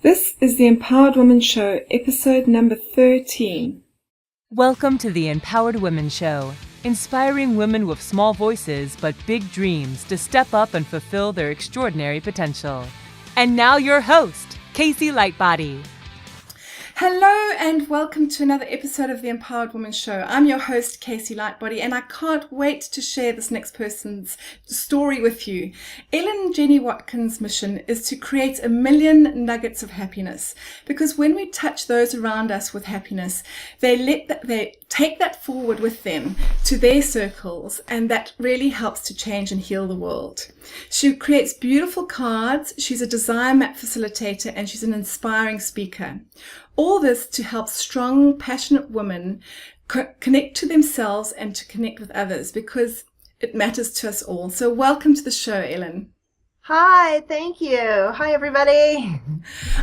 This is the Empowered Woman Show, episode number 13. Welcome to the Empowered Women Show, inspiring women with small voices but big dreams to step up and fulfill their extraordinary potential. And now your host, Casey Lightbody. Hello and welcome to another episode of the Empowered Woman Show. I'm your host, Casey Lightbody, and I can't wait to share this next person's story with you. Ellen Watkins' mission is to create 1 million nuggets of happiness, because when we touch those around us with happiness, they take that forward with them to their circles, and that really helps to change and heal the world. She creates beautiful cards, she's a design map facilitator, and she's an inspiring speaker. All this to help strong, passionate women connect to themselves and to connect with others, because it matters to us all. So welcome to the show, Ellen. Hi, thank you. Hi, everybody.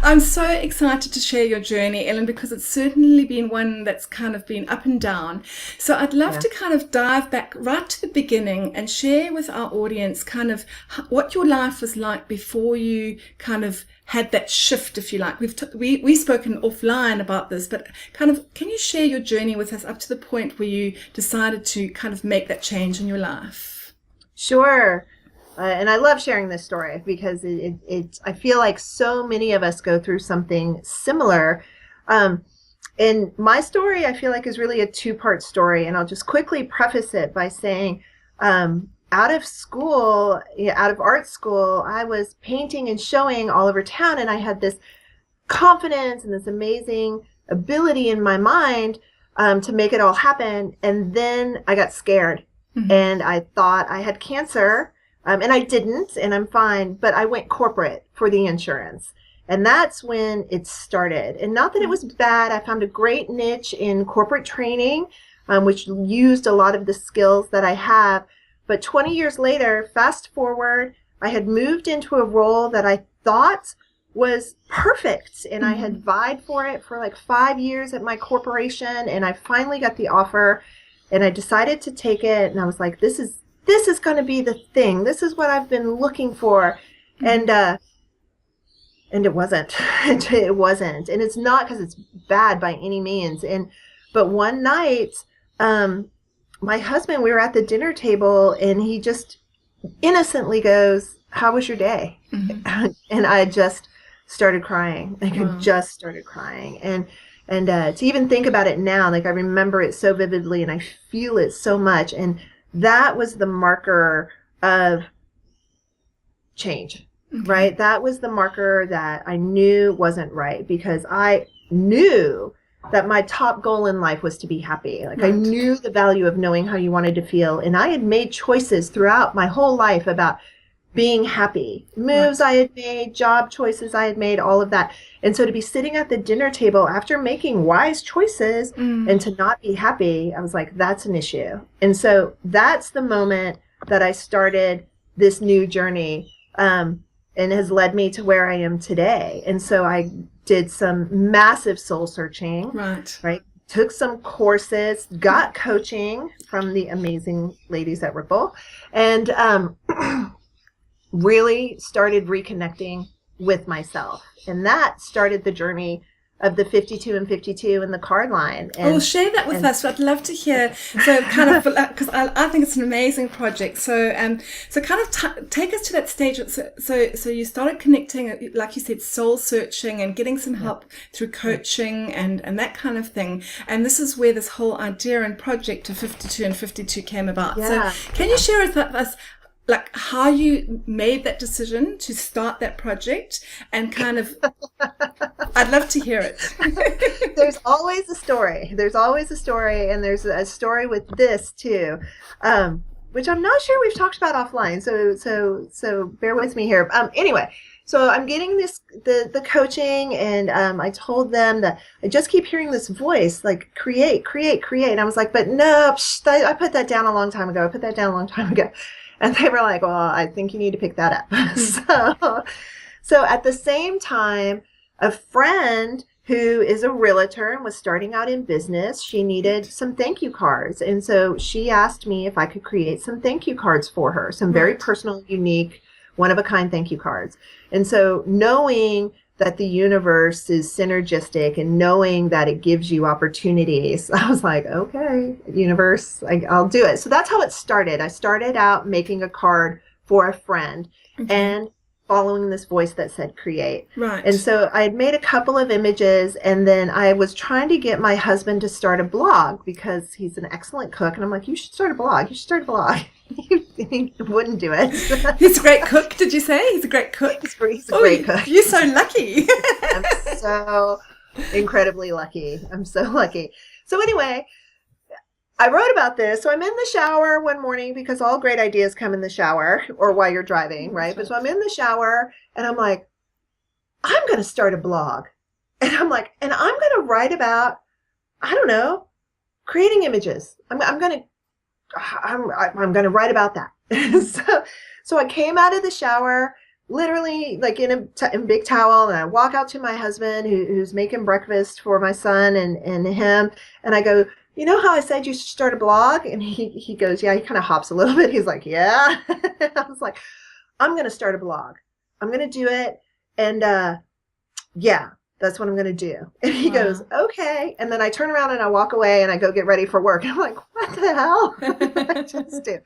I'm so excited to share your journey, Ellen, because it's certainly been one that's kind of been up and down. So I'd love to kind of dive back right to the beginning and share with our audience kind of what your life was like before you kind of had that shift, if you like. We've spoken offline about this, but kind of, can you share your journey with us up to the point where you decided to kind of make that change in your life? Sure. And I love sharing this story because I feel like so many of us go through something similar. And my story, I feel like, is really a two-part story. And I'll just quickly preface it by saying, out of art school, I was painting and showing all over town. And I had this confidence and this amazing ability in my mind to make it all happen. And then I got scared. Mm-hmm. And I thought I had cancer. And I didn't, and I'm fine, but I went corporate for the insurance. And that's when it started. And not that it was bad. I found a great niche in corporate training, which used a lot of the skills that I have. But 20 years later, fast forward, I had moved into a role that I thought was perfect. And I had vied for it for like 5 years at my corporation. And I finally got the offer, and I decided to take it. And I was like, this is going to be the thing. This is what I've been looking for. And it wasn't. It wasn't. And it's not because it's bad by any means. But one night, my husband, we were at the dinner table, and he just innocently goes, "How was your day?" Mm-hmm. And I just started crying. I just started crying. And to even think about it now, like I remember it so vividly, and I feel it so much. And that was the marker of change, right? That was the marker that I knew wasn't right, because I knew that my top goal in life was to be happy. Like I knew the value of knowing how you wanted to feel. And I had made choices throughout my whole life about being happy. Moves I had made, job choices I had made, all of that. And so to be sitting at the dinner table after making wise choices and to not be happy, I was like, that's an issue. And so that's the moment that I started this new journey, and has led me to where I am today. And so I did some massive soul searching, right? Took some courses, got coaching from the amazing ladies at Ripple, and really started reconnecting with myself. And that started the journey of the 52 and 52 in the card line. And share that with us. I'd love to hear. So kind of, because I think it's an amazing project. So kind of take us to that stage. So you started connecting, like you said, soul searching and getting some help through coaching and that kind of thing. And this is where this whole idea and project of 52 and 52 came about. Yeah. So can you share with us like how you made that decision to start that project, and kind of, I'd love to hear it. There's always a story. And there's a story with this too, which I'm not sure we've talked about offline. So bear with me here. Anyway, so I'm getting the coaching, and I told them that I just keep hearing this voice, like create. And I was like, but no, I put that down a long time ago. And they were like, well, I think you need to pick that up. So at the same time, a friend who is a realtor and was starting out in business, she needed some thank you cards. And so she asked me if I could create some thank you cards for her, some very personal, unique, one-of-a-kind thank you cards. And so knowing that the universe is synergistic and knowing that it gives you opportunities. I was like, okay, universe, I'll do it. So that's how it started. I started out making a card for a friend and following this voice that said create. Right. And so I had made a couple of images, and then I was trying to get my husband to start a blog because he's an excellent cook. And I'm like, you should start a blog. You should start a blog. He wouldn't do it. He's a great cook, did you say? He's a great cook? He's a great cook. You're so lucky. I'm so incredibly lucky. I'm so lucky. So anyway, I wrote about this. So I'm in the shower one morning because all great ideas come in the shower or while you're driving, right? But so I'm in the shower and I'm like, I'm going to start a blog. And I'm like, and I'm going to write about, I don't know, creating images. I'm going to write about that. So I came out of the shower, literally like in a big towel, and I walk out to my husband who's making breakfast for my son and him. And I go, you know how I said you should start a blog? And he goes, yeah, he kind of hops a little bit. He's like, yeah. I was like, I'm going to start a blog. I'm going to do it. And yeah, that's what I'm going to do. And he goes, okay. And then I turn around and I walk away and I go get ready for work. And I'm like, what the hell? I just do.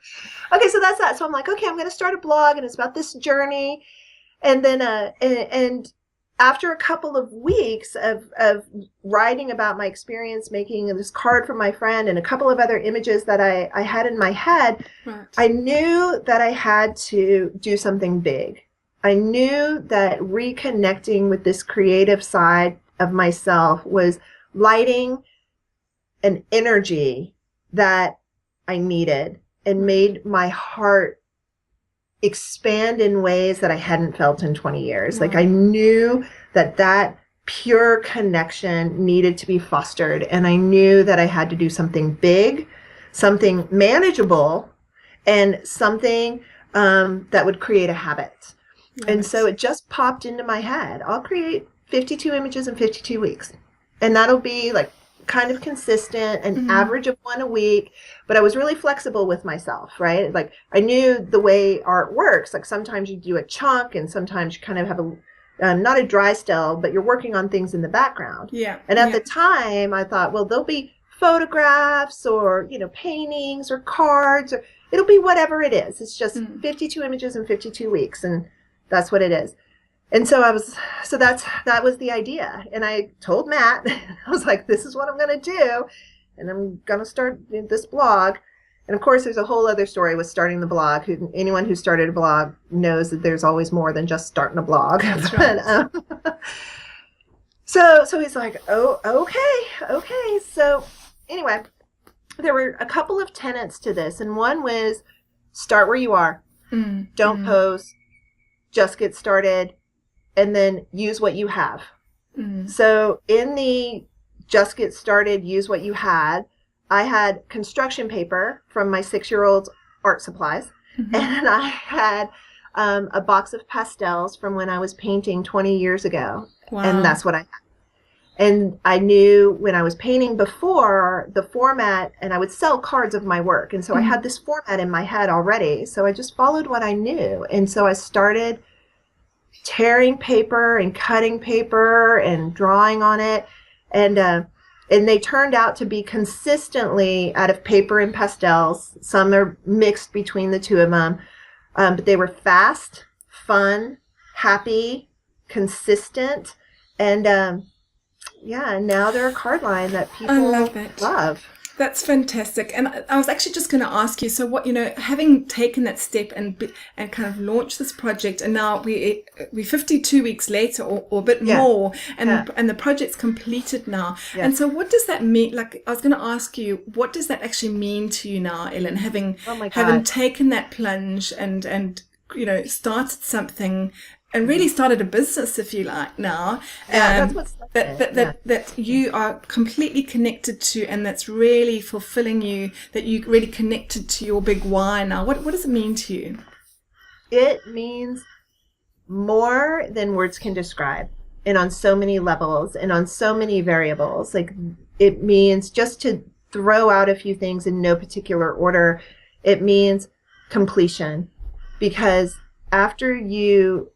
Okay, so that's that. So I'm like, okay, I'm going to start a blog and it's about this journey. And then, and after a couple of weeks of writing about my experience making this card for my friend and a couple of other images that I had in my head, right, I knew that I had to do something big. I knew that reconnecting with this creative side of myself was lighting an energy that I needed and made my heart expand in ways that I hadn't felt in 20 years. Wow. Like I knew that pure connection needed to be fostered. And I knew that I had to do something big, something manageable, and something that would create a habit. Nice. And so it just popped into my head. I'll create 52 images in 52 weeks. And that'll be like kind of consistent, an average of one a week. But I was really flexible with myself, right? Like I knew the way art works. Like sometimes you do a chunk and sometimes you kind of have not a dry spell, but you're working on things in the background. Yeah. And at the time I thought, well, there'll be photographs or, paintings or cards, or it'll be whatever it is. It's just 52 images in 52 weeks. And that's what it is. And so that was the idea. And I told Matt, I was like, this is what I'm going to do. And I'm going to start this blog. And of course, there's a whole other story with starting the blog. Anyone who started a blog knows that there's always more than just starting a blog. That's right. But, so he's like, oh, okay. So anyway, there were a couple of tenets to this. And one was start where you are. Don't pose. Just get started, and then use what you have. So in the just get started, use what you had, I had construction paper from my 6-year-old's art supplies, and I had a box of pastels from when I was painting 20 years ago. Wow. And that's what I had. And I knew when I was painting before the format, and I would sell cards of my work. And so I had this format in my head already. So I just followed what I knew. And so I started tearing paper and cutting paper and drawing on it. And they turned out to be consistently out of paper and pastels. Some are mixed between the two of them. But they were fast, fun, happy, consistent. And yeah, now they're a card line that people love. That's fantastic. And I was actually just going to ask you, so what, having taken that step and kind of launched this project, and now we're 52 weeks later or a bit more, and the project's completed now. Yeah. And so what does that mean? Like, I was going to ask you, what does that actually mean to you now, Ellen, having taken that plunge and started something and really started a business, if you like, now. That's what's that you are completely connected to, and that's really fulfilling you, that you really connected to your big why now. What does it mean to you? It means more than words can describe, and on so many levels and on so many variables. Like, it means, just to throw out a few things in no particular order, it means completion. Because after you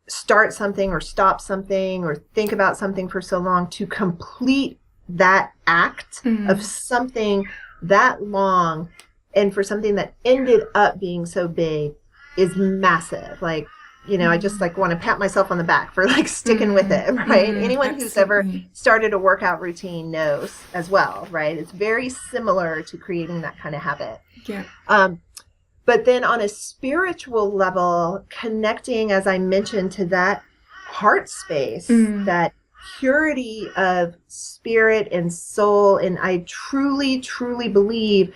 start something or stop something or think about something for so long, to complete that act of something that long and for something that ended up being so big is massive. Like, you know, I just like want to pat myself on the back for like sticking with it, right? Anyone who's ever started a workout routine knows as well, right? It's very similar to creating that kind of habit. Yeah. But then on a spiritual level, connecting, as I mentioned, to that heart space, that purity of spirit and soul. And I truly, truly believe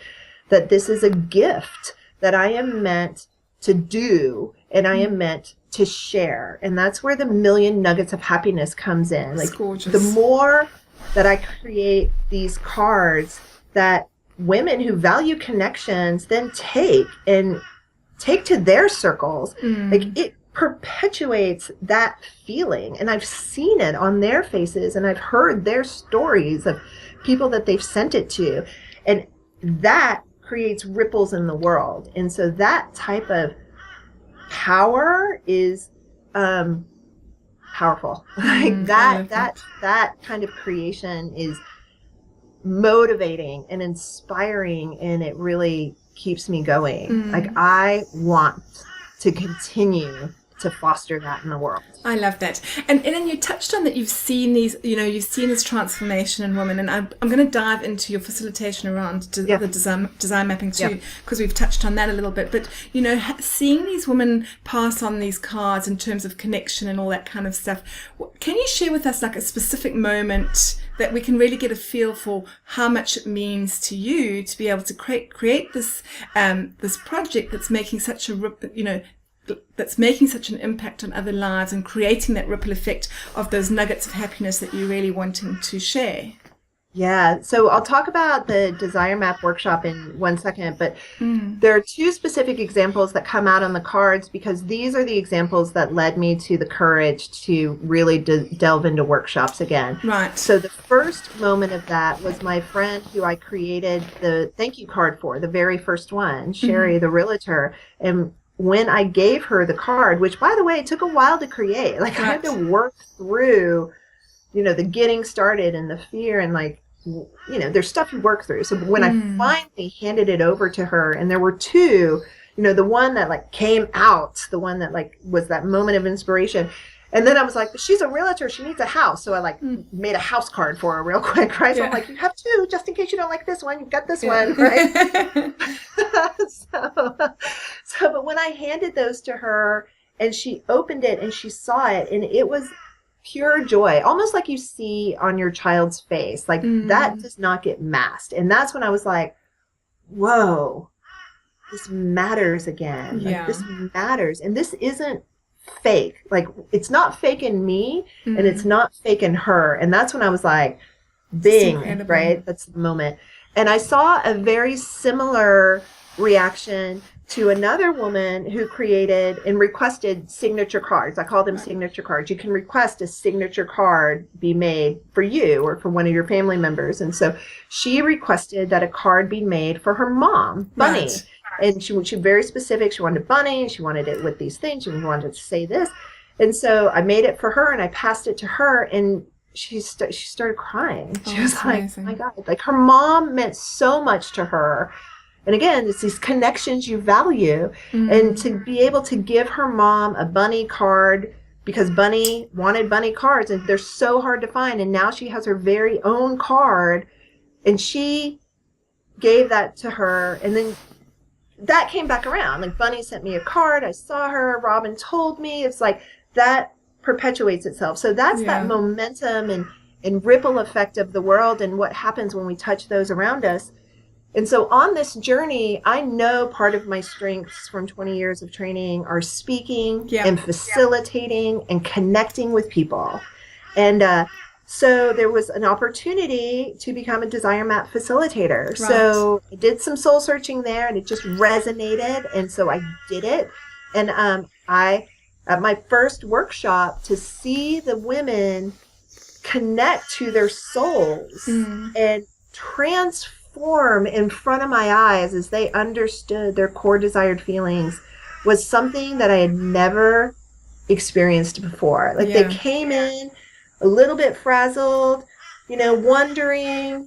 that this is a gift that I am meant to do and I am meant to share. And that's where the million nuggets of happiness comes in. Like, the more that I create these cards that women who value connections then take to their circles, like, it perpetuates that feeling. And I've seen it on their faces, and I've heard their stories of people that they've sent it to, and that creates ripples in the world. And so that type of power is powerful. Like that kind of creation is motivating and inspiring, and it really keeps me going. Like, I want to continue to foster that in the world. I love that. And then you touched on that you've seen these, you've seen this transformation in women, and I'm going to dive into your facilitation around the design mapping too, because we've touched on that a little bit. But, seeing these women pass on these cards in terms of connection and all that kind of stuff, can you share with us like a specific moment that we can really get a feel for how much it means to you to be able to create this this project that's making such a that's making such an impact on other lives and creating that ripple effect of those nuggets of happiness that you're really wanting to share? Yeah, so I'll talk about the Desire Map workshop in 1 second, but there are 2 specific examples that come out on the cards, because these are the examples that led me to the courage to really delve into workshops again. Right. So the first moment of that was my friend who I created the thank you card for, the very first one, Sherry, the realtor. And when I gave her the card, which, by the way, it took a while to create, like, I had to work through, the getting started and the fear, and like, there's stuff you work through. So when I finally handed it over to her, and there were 2, the one that like came out, the one that like was that moment of inspiration. And then I was like, but she's a realtor, she needs a house. So I like made a house card for her real quick, right? So I'm like, you have 2, just in case you don't like this one, you've got this one, right? But when I handed those to her and she opened it and she saw it, and it was pure joy, almost like you see on your child's face, like that does not get masked. And that's when I was like, whoa, this matters again. Like, this matters. And this isn't fake. Like, it's not fake in me and it's not fake in her. And that's when I was like, bing, right? That's the moment. And I saw a very similar reaction to another woman who created and requested signature cards. I call them signature cards. You can request a signature card be made for you or for one of your family members. And so she requested that a card be made for her mom, Bunny. Right. And she very specific. She wanted Bunny. She wanted it with these things. She wanted to say this. And so I made it for her and I passed it to her, and she started crying. She was like, amazing. Oh my God, like, her mom meant so much to her. And again, it's these connections you value. And to be able to give her mom a Bunny card, because Bunny wanted Bunny cards, and they're so hard to find. And now she has her very own card, and she gave that to her. And then that came back around. Like, Bunny sent me a card. I saw her. Robin told me. It's like that perpetuates itself. So that's that momentum and ripple effect of the world and what happens when we touch those around us. And so on this journey, I know part of my strengths from 20 years of training are speaking and facilitating and connecting with people. And so there was an opportunity to become a Desire Map facilitator. Right. So I did some soul searching there, and it just resonated. And so I did it. And I, at my first workshop, to see the women connect to their souls and transform in front of my eyes as they understood their core desired feelings was something that I had never experienced before. Like they came in a little bit frazzled, wondering,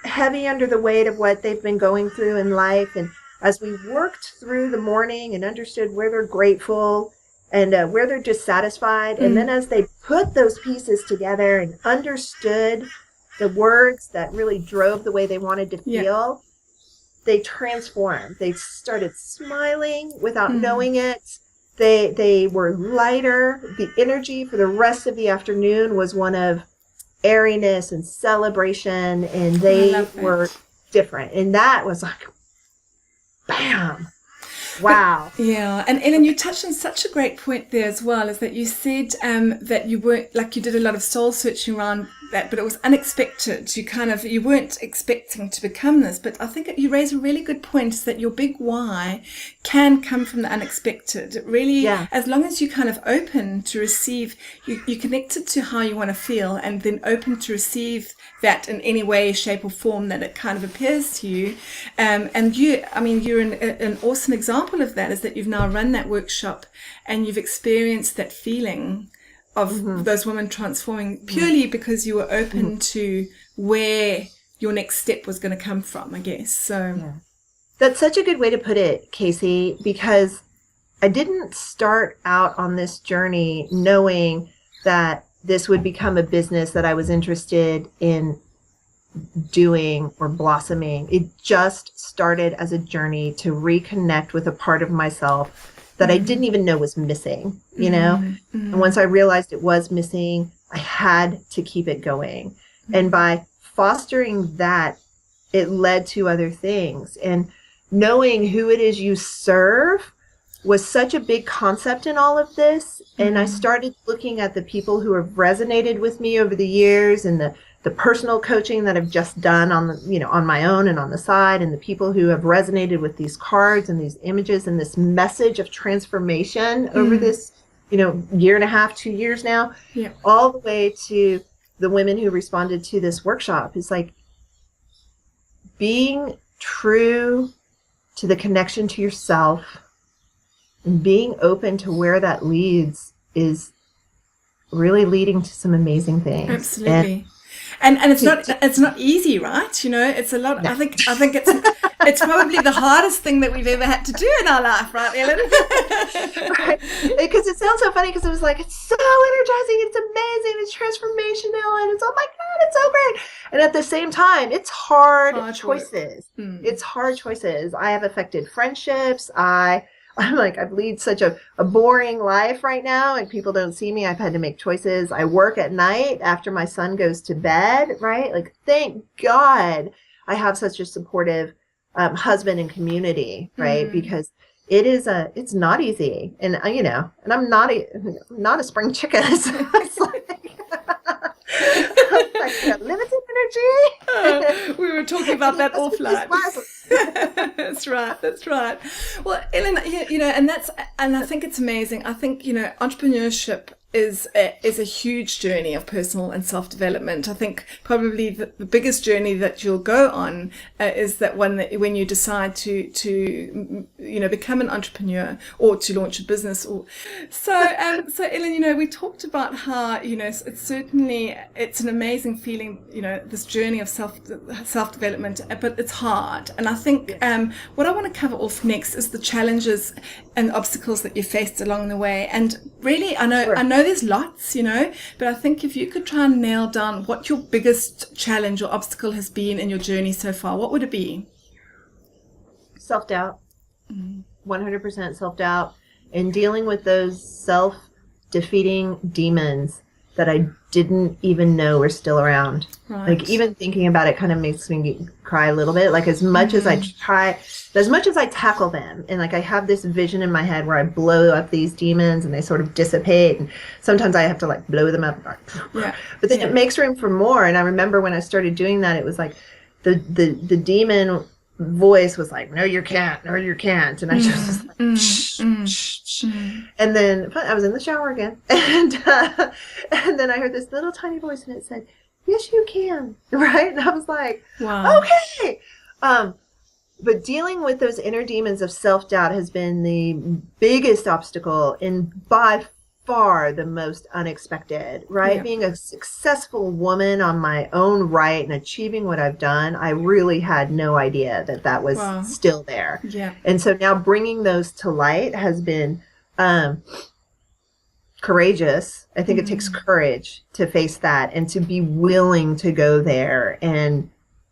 heavy under the weight of what they've been going through in life. And as we worked through the morning and understood where they're grateful and where they're dissatisfied, and then as they put those pieces together and understood the words that really drove the way they wanted to feel, they transformed. They started smiling without knowing it. They were lighter. The energy for the rest of the afternoon was one of airiness and celebration, and they were different. And that was like, bam. Wow. Yeah. And Ellen, you touched on such a great point there as well, is that you said that you weren't, like, you did a lot of soul searching around that, but it was unexpected. You weren't expecting to become this. But I think you raise a really good point, is that your big why can come from the unexpected. It really, as long as you kind of open to receive, you connected to how you want to feel, and then open to receive that in any way, shape or form that it kind of appears to you. And you're an awesome example of that, is that you've now run that workshop and you've experienced that feeling of those women transforming purely because you were open to where your next step was going to come from, I guess. So that's such a good way to put it, Casey, because I didn't start out on this journey knowing that this would become a business that I was interested in doing or blossoming. It just started as a journey to reconnect with a part of myself that I didn't even know was missing, And once I realized it was missing, I had to keep it going. And by fostering that, it led to other things. And knowing who it is you serve was such a big concept in all of this. And I started looking at the people who have resonated with me over the years, and the personal coaching that I've just done on my own and on the side, and the people who have resonated with these cards and these images and this message of transformation over this, year and a half, 2 years now, all the way to the women who responded to this workshop. Is like being true to the connection to yourself and being open to where that leads is really leading to some amazing things. Absolutely. And it's not easy, right? It's a lot. No. I think it's probably the hardest thing that we've ever had to do in our life, right, Ellen? Right. Because it sounds so funny, because it was like, it's so energizing, it's amazing, it's transformational, and it's, oh my God, it's so great. And at the same time, it's hard choices. It's hard choices. I have affected friendships. I'm like, I lead such a boring life right now, and people don't see me. I've had to make choices. I work at night after my son goes to bed, right? Like, thank God I have such a supportive husband and community, right? Because it's not easy. And, and I'm not a spring chicken. So it's like limited energy. We were talking about that offline. That's right. Well, Ellen, and I think it's amazing. I think, entrepreneurship is a huge journey of personal and self-development. I think probably the biggest journey that you'll go on is that when you decide to become an entrepreneur or to launch a business. So Ellen, we talked about how it's an amazing feeling, this journey of self-development, but it's hard. And I think what I want to cover off next is the challenges and obstacles that you faced along the way. And really, I know there's lots, but I think if you could try and nail down what your biggest challenge or obstacle has been in your journey so far, what would it be? Self-doubt. 100% self-doubt, and dealing with those self-defeating demons that I didn't even know were still around. Right. Like, even thinking about it kind of makes me cry a little bit. Like, as much as I tackle them, and like I have this vision in my head where I blow up these demons and they sort of dissipate, and sometimes I have to like blow them up. But then it makes room for more. And I remember when I started doing that, it was like the demon voice was like, no, you can't, and I just was like, shh. And then I was in the shower again, and then I heard this little tiny voice, and it said, yes, you can, right? And I was like, wow. Okay. But dealing with those inner demons of self-doubt has been the biggest obstacle, and by far the most unexpected, right? Yeah. Being a successful woman on my own right and achieving what I've done, I really had no idea that that was Wow. still there. Yeah. And so now bringing those to light has been courageous. I think it takes courage to face that and to be willing to go there and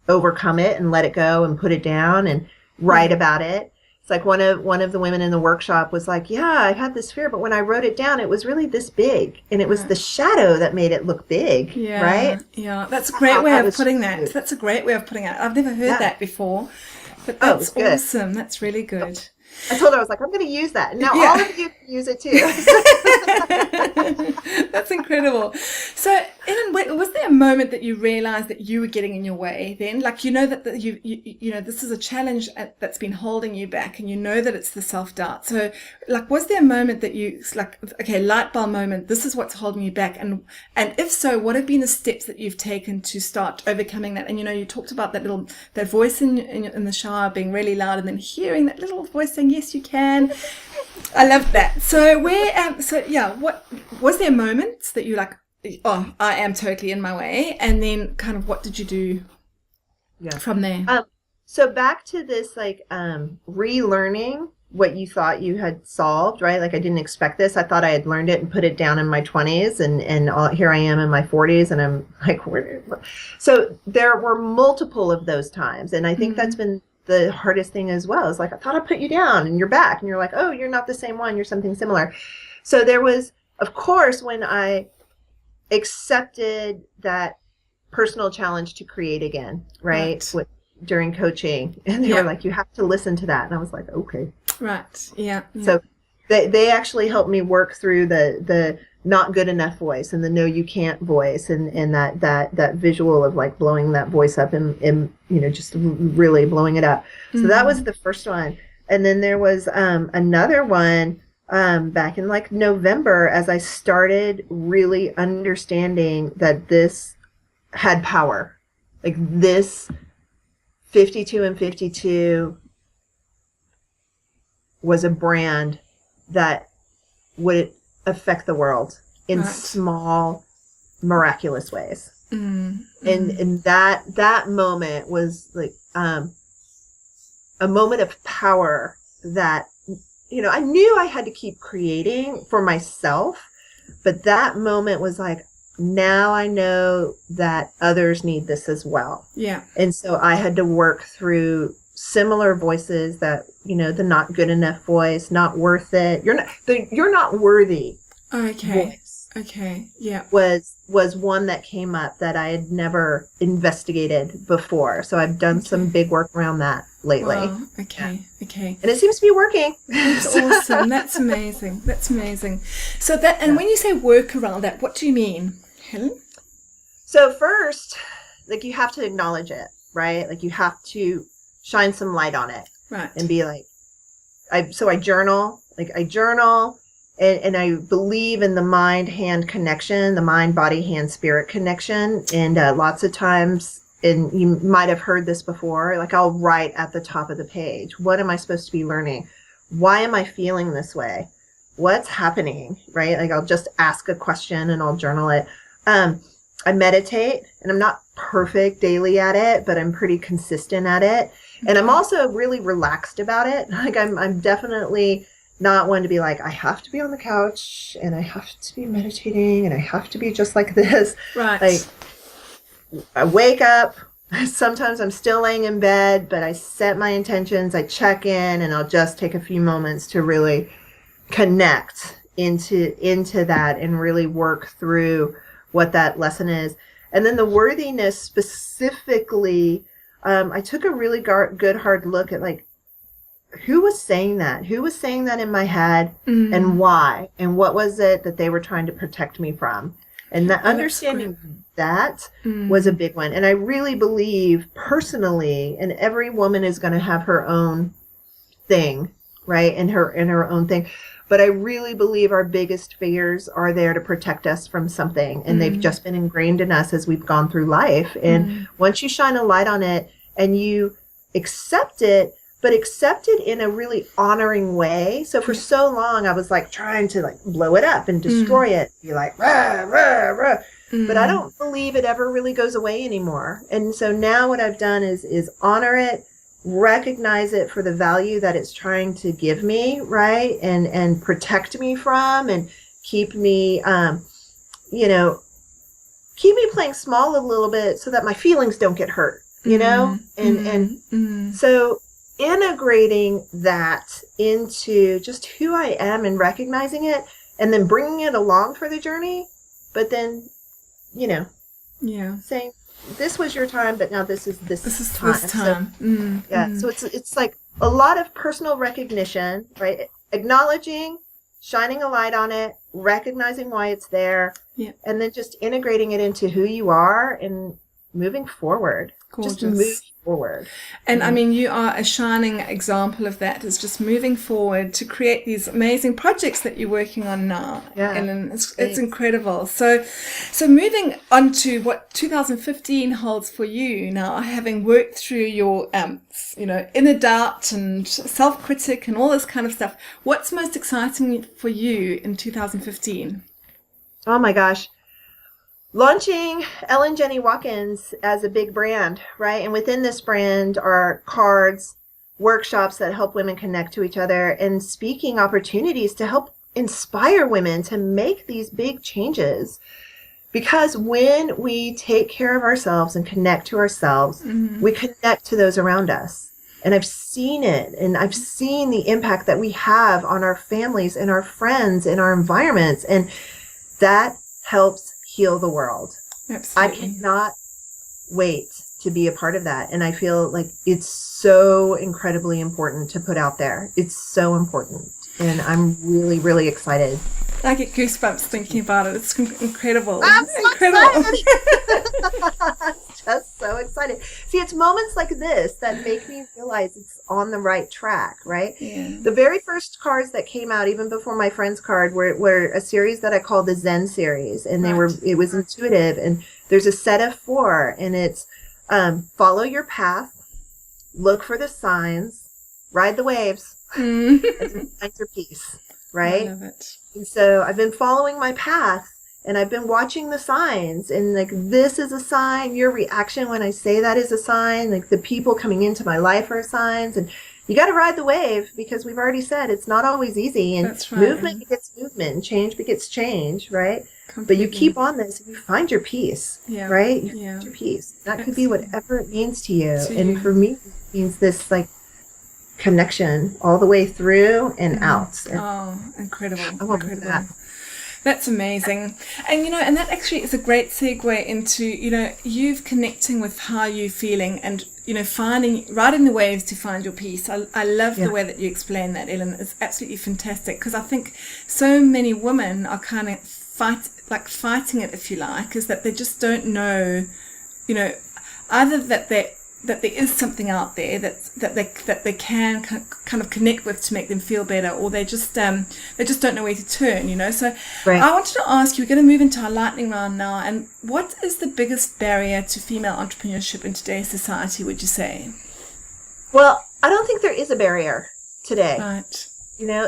overcome it and let it go and put it down and write about it. It's like one of the women in the workshop was like, yeah, I had this fear, but when I wrote it down, it was really this big, and it was the shadow that made it look big, right? Yeah, that's a great way of putting that. That's a great way of putting it. I've never heard that before, but that's awesome. That's really good. I told her, I was like, I'm going to use that. And now all of you can use it too. That's incredible. So, Ellen, was there a moment that you realized that you were getting in your way then? Like, you know that you know, this is a challenge that's been holding you back, and you know that it's the self-doubt. So, like, was there a moment that you, like, okay, light bulb moment, this is what's holding you back? And if so, what have been the steps that you've taken to start overcoming that? And, you know, you talked about that voice in the shower being really loud, and then hearing that little voice saying, yes, you can. I love that. So what was there moments that you like, oh, I am totally in my way, and then kind of what did you do from there? So back to this, like, relearning what you thought you had solved, right? Like, I didn't expect this. I thought I had learned it and put it down in my 20s, and here I am in my 40s, and I'm like, so there were multiple of those times, and I think that's been the hardest thing as well. Is like, I thought I put you down and you're back, and you're like, oh, you're not the same one, you're something similar. So there was, of course, when I accepted that personal challenge to create again, right? During coaching, and they were like, you have to listen to that, and I was like, okay, right, yeah. So they actually helped me work through the not good enough voice and the no, you can't voice, and that visual of like blowing that voice up and you know, just really blowing it up. So that was the first one. And then there was another one back in like November, as I started really understanding that this had power. Like, this 52 and 52 was a brand that would affect the world in small, miraculous ways. And that moment was like a moment of power that, you know, I knew I had to keep creating for myself, but that moment was like, now I know that others need this as well. Yeah. And so I had to work through similar voices that, you know, the not good enough voice, not worth it. You're not worthy. Okay. Voice. Okay. Yeah. Was one that came up that I had never investigated before. So I've done some big work around that lately. Wow. Okay. Yeah. Okay. And it seems to be working. That's awesome. That's amazing. That's amazing. So that, and when you say work around that, what do you mean, Helen? So first, like, you have to acknowledge it, right? Like, you have to shine some light on it. Right. And be like, I journal. Like, I journal. And I believe in the mind-hand connection, the mind, body, hand, spirit connection. And lots of times, and you might have heard this before, like, I'll write at the top of the page, what am I supposed to be learning? Why am I feeling this way? What's happening, right? Like, I'll just ask a question and I'll journal it. I meditate, and I'm not perfect daily at it, but I'm pretty consistent at it. And I'm also really relaxed about it. Like, I'm definitely not one to be like, I have to be on the couch and I have to be meditating and I have to be just like this. Right. Like, I wake up, sometimes I'm still laying in bed, but I set my intentions, I check in, and I'll just take a few moments to really connect into that and really work through what that lesson is. And then the worthiness specifically, I took a really good hard look at, like, who was saying that? Who was saying that in my head, and why? And what was it that they were trying to protect me from? And that understanding that was a big one. And I really believe personally, and every woman is going to have her own thing, right? And her own thing. But I really believe our biggest fears are there to protect us from something. And they've just been ingrained in us as we've gone through life. And once you shine a light on it and you accept it, but accepted in a really honoring way. So for so long, I was like trying to like blow it up and destroy it. Be like, rah, rah, rah. But I don't believe it ever really goes away anymore. And so now what I've done is honor it, recognize it for the value that it's trying to give me, right? And protect me from, and keep me, keep me playing small a little bit so that my feelings don't get hurt, and so integrating that into just who I am and recognizing it, and then bringing it along for the journey, but then, saying, this was your time, but now this is time. This time. So, So it's like a lot of personal recognition, right? Acknowledging, shining a light on it, recognizing why it's there, and then just integrating it into who you are and moving forward. Gorgeous. Just move forward. And I mean, you are a shining example of that. It's just moving forward to create these amazing projects that you're working on now. Yeah. Ellen, it's incredible. So moving on to what 2015 holds for you now, having worked through your, inner doubt and self-critic and all this kind of stuff. What's most exciting for you in 2015? Oh my gosh. Launching Ellen Watkins as a big brand, right? And within this brand are cards, workshops that help women connect to each other, and speaking opportunities to help inspire women to make these big changes. Because when we take care of ourselves and connect to ourselves, we connect to those around us. And I've seen it, and I've seen the impact that we have on our families and our friends and our environments, and that helps heal the world. Absolutely. I cannot wait to be a part of that. And I feel like it's so incredibly important to put out there. It's so important. And I'm really, really excited. I get goosebumps thinking about it. It's incredible. I'm so incredible. excited. Just so excited. See, it's moments like this that make me realize it's on the right track, right? Yeah. The very first cards that came out, even before my friend's card, were a series that I called the Zen series, and it was intuitive. And there's a set of 4, and it's follow your path, look for the signs, ride the waves, and find your peace, right? I love it. And so I've been following my path, and I've been watching the signs, and like, this is a sign. Your reaction when I say that is a sign. Like, the people coming into my life are signs, and you got to ride the wave, because we've already said it's not always easy, and That's right. Movement begets movement, and change begets change, right? Completely. But you keep on this, and you find your peace, right? You Yeah. find your peace. That could be whatever it means to you. To And you. for me, it means this like connection all the way through and out. And Oh, incredible. I want Incredible. that. That's amazing. And, and that actually is a great segue into, you've connecting with how you're feeling and, riding the waves to find your peace. I love the way that you explain that, Ellen. It's absolutely fantastic, because I think so many women are kind of fighting it, if you like, is that they just don't know, either that there is something out there that they can kind of connect with to make them feel better, or they just don't know where to turn, So Right. I wanted to ask you, we're going to move into our lightning round now, and what is the biggest barrier to female entrepreneurship in today's society, would you say? Well, I don't think there is a barrier today. Right.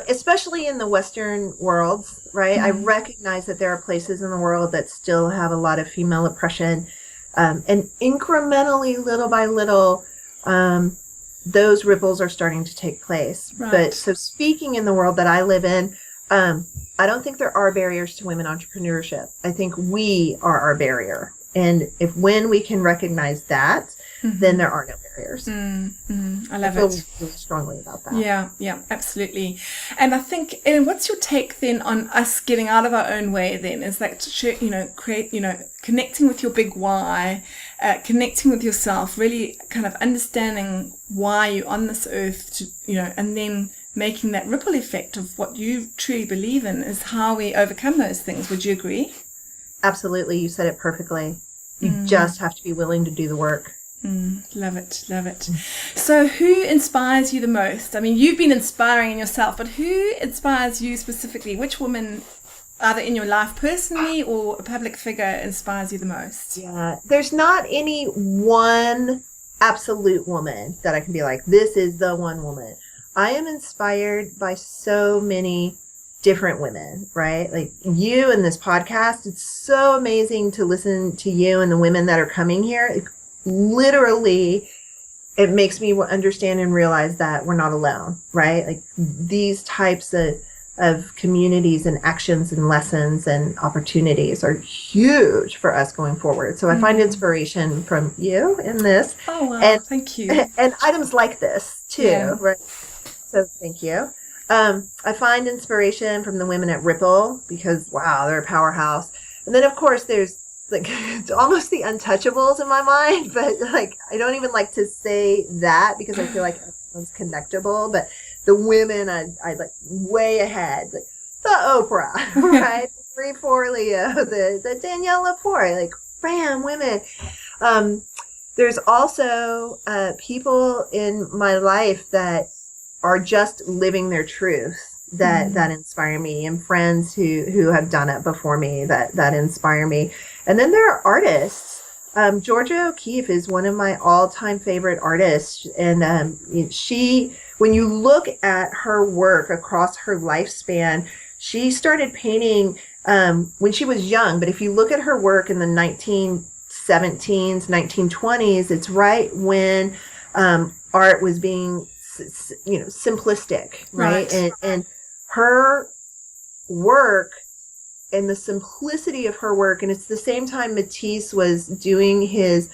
Especially in the Western world, right? I recognize that there are places in the world that still have a lot of female oppression. And incrementally, little by little, those ripples are starting to take place. Right. But so speaking in the world that I live in, I don't think there are barriers to women entrepreneurship. I think we are our barrier. And when we can recognize that, then there are no barriers. I love I feel it. really strongly about that. Yeah, absolutely. And I think, and what's your take then on us getting out of our own way then? Is that, connecting with your big why, connecting with yourself, really kind of understanding why you're on this earth, and then making that ripple effect of what you truly believe in is how we overcome those things. Would you agree? Absolutely. You said it perfectly. You just have to be willing to do the work. Love it. So who inspires you the most? I mean, you've been inspiring yourself, but who inspires you specifically? Which woman, either in your life personally or a public figure, inspires you the most? Yeah, there's not any one absolute woman that I can be like, this is the one woman. I am inspired by so many different women, right? Like you and this podcast, it's so amazing to listen to you and the women that are coming here. Literally, it makes me understand and realize that we're not alone, right? Like these types of communities and actions and lessons and opportunities are huge for us going forward. So I find inspiration from you in this. Oh, wow. And, thank you. And items like this too, right? So thank you. I find inspiration from the women at Ripple because, wow, they're a powerhouse. And then, of course, there's like it's almost the untouchables in my mind, but like I don't even like to say that because I feel like everyone's connectable. But the women, I like way ahead, like the Oprah, right? Marie Forleo, the Danielle Laporte, like bam, women. There's also people in my life that are just living their truth that inspire me, and friends who have done it before me that inspire me. And then there are artists. Georgia O'Keeffe is one of my all-time favorite artists, and she, when you look at her work across her lifespan, she started painting when she was young, but if you look at her work in the 1917s, 1920s, it's right when art was being simplistic, right? And her work and the simplicity of her work, and it's the same time Matisse was doing his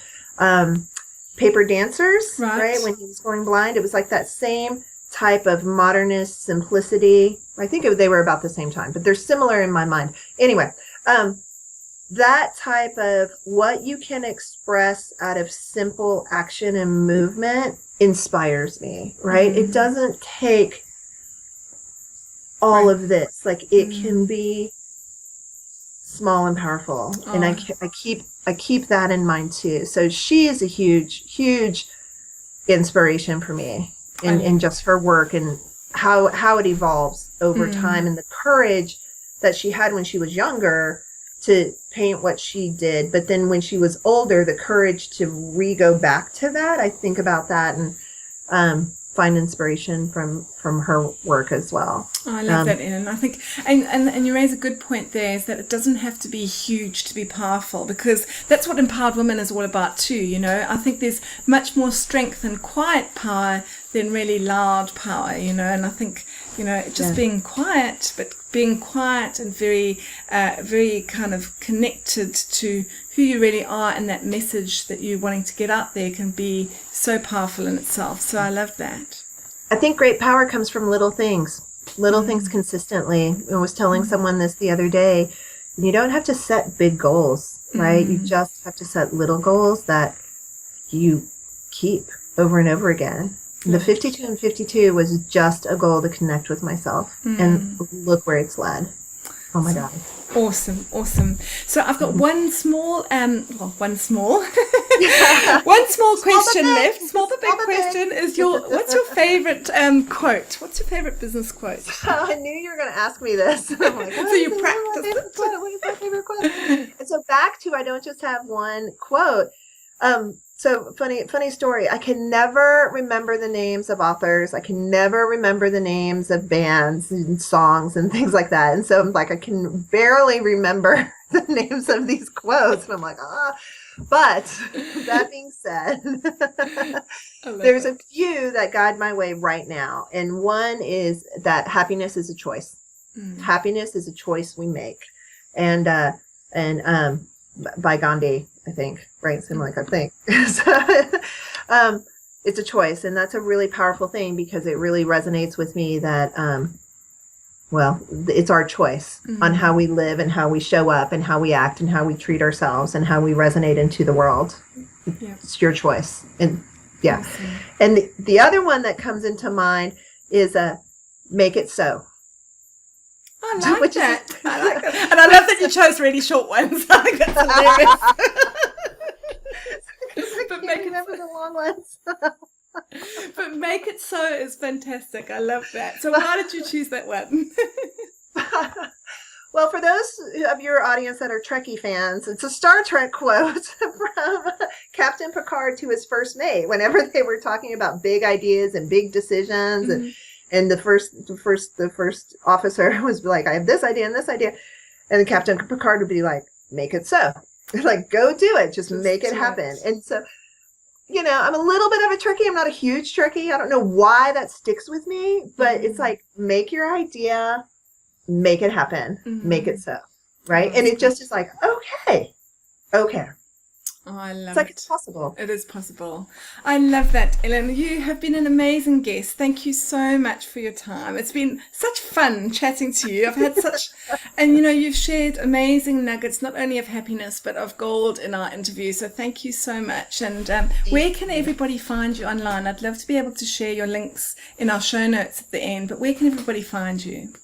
paper dancers, right? When he was going blind, it was like that same type of modernist simplicity. I think they were about the same time, but they're similar in my mind. Anyway, that type of what you can express out of simple action and movement inspires me, right? It doesn't take all of this. Like it can be small and powerful. And I keep that in mind too. So she is a huge inspiration for me in just her work and how it evolves over time, and the courage that she had when she was younger to paint what she did, but then when she was older, the courage to go back to that. I think about that and find inspiration from her work as well. Oh, I love that, Ellen. I think, and you raise a good point there, is that it doesn't have to be huge to be powerful, because that's what Empowered Women is all about too, I think there's much more strength in quiet power than really loud power, and I think, just being quiet, but being quiet and very, very kind of connected to who you really are, and that message that you're wanting to get out there can be so powerful in itself. So I love that. I think great power comes from little things consistently. I was telling someone this the other day. You don't have to set big goals, right? You just have to set little goals that you keep over and over again. The 52 and 52 was just a goal to connect with myself. And look where it's led. Oh my God. Awesome. So I've got one small question left. Small but big question is what's your favorite quote? What's your favorite business quote? I knew you were going to ask me this. I'm like, so you practiced it. What is my favorite quote? And so back to, I don't just have one quote. So funny story. I can never remember the names of authors. I can never remember the names of bands and songs and things like that. And so I'm like, I can barely remember the names of these quotes. And I'm like, But that being said, there's a few that guide my way right now. And one is that happiness is a choice. Happiness is a choice we make. And by Gandhi, I think, right? Something like I think. So, it's a choice, and that's a really powerful thing because it really resonates with me that, it's our choice on how we live and how we show up and how we act and how we treat ourselves and how we resonate into the world. It's your choice. And awesome. And the other one that comes into mind is make it so. I like that. And I love that you chose really short ones. I think that's hilarious. But make it remember the long ones. But make it so is fantastic. I love that. So why did you choose that one? Well, for those of your audience that are Trekkie fans, it's a Star Trek quote from Captain Picard to his first mate whenever they were talking about big ideas and big decisions. And the first officer was like, I have this idea and this idea. And then Captain Picard would be like, make it so. Like, go do it. Just make it happen. And so, you know, I'm a little bit of a Trekkie. I'm not a huge Trekkie. I don't know why that sticks with me, but it's like, make your idea, make it happen, make it so. Right. And it just is like, okay. Oh, I love it's like it. It's possible. It is possible. I love that, Ellen. You have been an amazing guest. Thank you so much for your time. It's been such fun chatting to you. I've had such, and you know, you've shared amazing nuggets, not only of happiness, but of gold in our interview. So thank you so much. And where can everybody find you online? I'd love to be able to share your links in our show notes at the end, but where can everybody find you?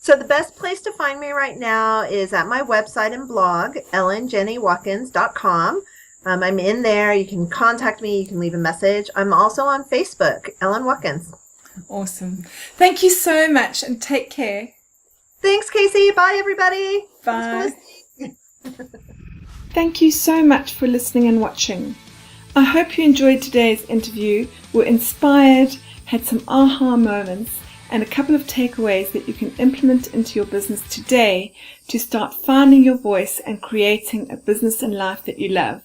So the best place to find me right now is at my website and blog, ellenjennywatkins.com. I'm in there. You can contact me. You can leave a message. I'm also on Facebook, Ellen Watkins. Awesome. Thank you so much and take care. Thanks, Casey. Bye, everybody. Bye. Thank you so much for listening and watching. I hope you enjoyed today's interview, were inspired, had some aha moments, and a couple of takeaways that you can implement into your business today to start finding your voice and creating a business and life that you love.